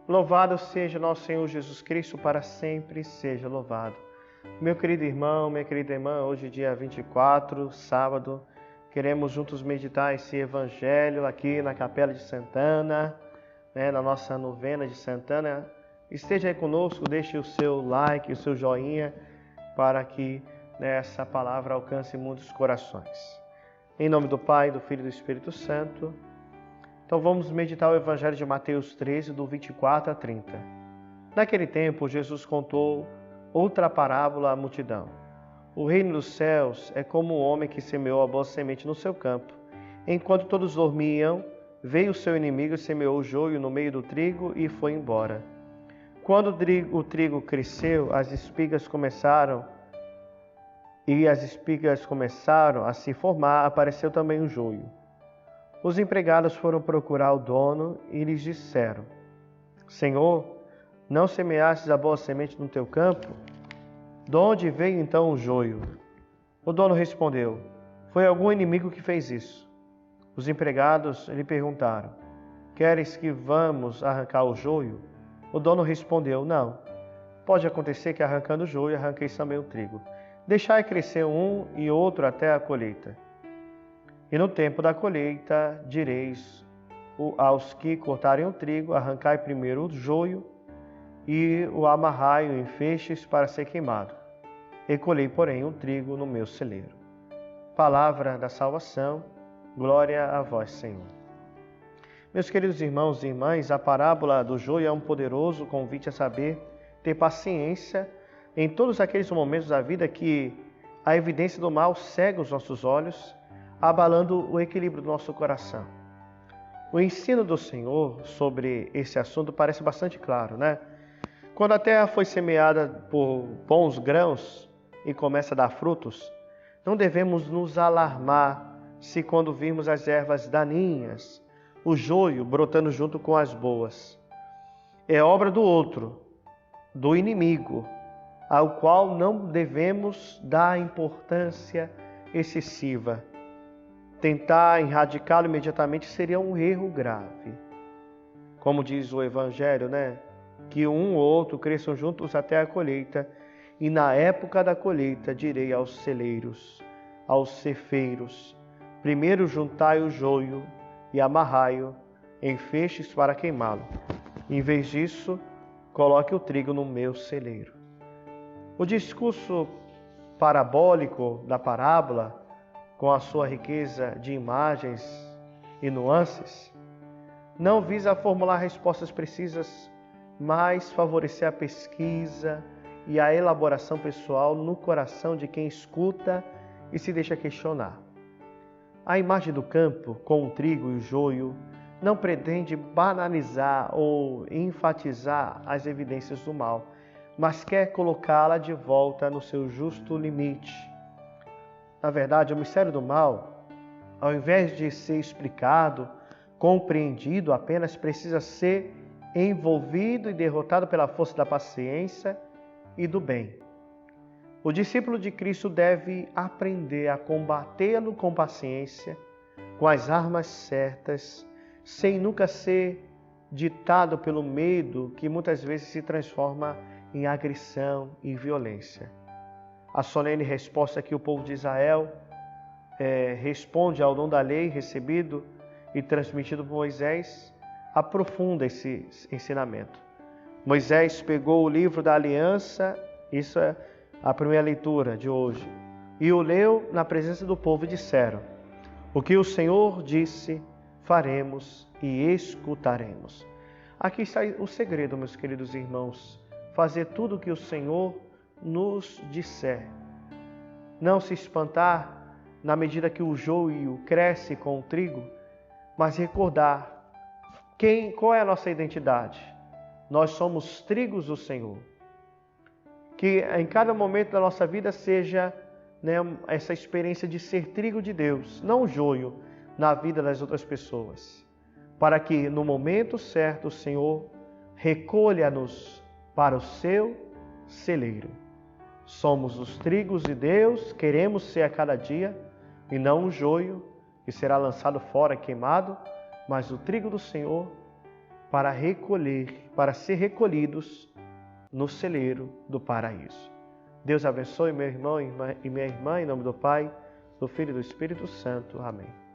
Louvado seja nosso Senhor Jesus Cristo, para sempre seja louvado. Meu querido irmão, minha querida irmã, hoje dia 24, sábado, queremos juntos meditar esse Evangelho aqui na Capela de Santana, na nossa novena de Santana. Esteja aí conosco, deixe o seu like, o seu joinha, para que essa palavra alcance muitos corações. Em nome do Pai, do Filho e do Espírito Santo. Então vamos meditar o Evangelho de Mateus 13, do 24 a 30. Naquele tempo, Jesus contou outra parábola à multidão. O reino dos céus é como um homem que semeou a boa semente no seu campo. Enquanto todos dormiam, veio o seu inimigo e semeou o joio no meio do trigo e foi embora. Quando o trigo cresceu, as espigas começaram a se formar, apareceu também o joio. Os empregados foram procurar o dono e lhes disseram: Senhor, não semeastes a boa semente no teu campo? De onde veio então o joio? O dono respondeu: Foi algum inimigo que fez isso. Os empregados lhe perguntaram: Queres que vamos arrancar o joio? O dono respondeu: Não. Pode acontecer que arrancando o joio, arranqueis também o trigo. Deixai crescer um e outro até a colheita. E no tempo da colheita direis aos que cortarem o trigo: arrancai primeiro o joio e o amarrai em feixes para ser queimado. Recolhei, porém, o trigo no meu celeiro. Palavra da salvação, glória a vós, Senhor. Meus queridos irmãos e irmãs, a parábola do joio é um poderoso convite a saber ter paciência em todos aqueles momentos da vida que a evidência do mal cega os nossos olhos, abalando o equilíbrio do nosso coração. O ensino do Senhor sobre esse assunto parece bastante claro, né? Quando a terra foi semeada por bons grãos e começa a dar frutos, não devemos nos alarmar se quando virmos as ervas daninhas, o joio brotando junto com as boas. É obra do outro, do inimigo, ao qual não devemos dar importância excessiva. Tentar erradicá-lo imediatamente seria um erro grave. Como diz o Evangelho, que um ou outro cresçam juntos até a colheita, e na época da colheita direi aos celeiros, aos cefeiros: primeiro juntai o joio e amarrai-o em feixes para queimá-lo. Em vez disso, coloque o trigo no meu celeiro. O discurso parabólico da parábola, com a sua riqueza de imagens e nuances, não visa formular respostas precisas, mas favorecer a pesquisa e a elaboração pessoal no coração de quem escuta e se deixa questionar. A imagem do campo, com o trigo e o joio, não pretende banalizar ou enfatizar as evidências do mal, mas quer colocá-la de volta no seu justo limite. Na verdade, o mistério do mal, ao invés de ser explicado, compreendido, apenas precisa ser envolvido e derrotado pela força da paciência e do bem. O discípulo de Cristo deve aprender a combatê-lo com paciência, com as armas certas, sem nunca ser ditado pelo medo que muitas vezes se transforma em agressão e violência. A solene resposta que o povo de Israel responde ao dom da lei recebido e transmitido por Moisés aprofunda esse ensinamento. Moisés pegou o livro da aliança, isso é a primeira leitura de hoje, e o leu na presença do povo e disseram: o que o Senhor disse, faremos e escutaremos. Aqui está o segredo, meus queridos irmãos: fazer tudo o que o Senhor nos disser. Não se espantar na medida que o joio cresce com o trigo, mas recordar qual é a nossa identidade. Nós somos trigos do Senhor. Que em cada momento da nossa vida seja essa experiência de ser trigo de Deus, não joio na vida das outras pessoas. Para que no momento certo o Senhor recolha-nos para o seu celeiro. Somos os trigos de Deus, queremos ser a cada dia, e não um joio que será lançado fora queimado, mas o trigo do Senhor para ser recolhidos no celeiro do paraíso. Deus abençoe meu irmão e minha irmã, em nome do Pai, do Filho e do Espírito Santo. Amém.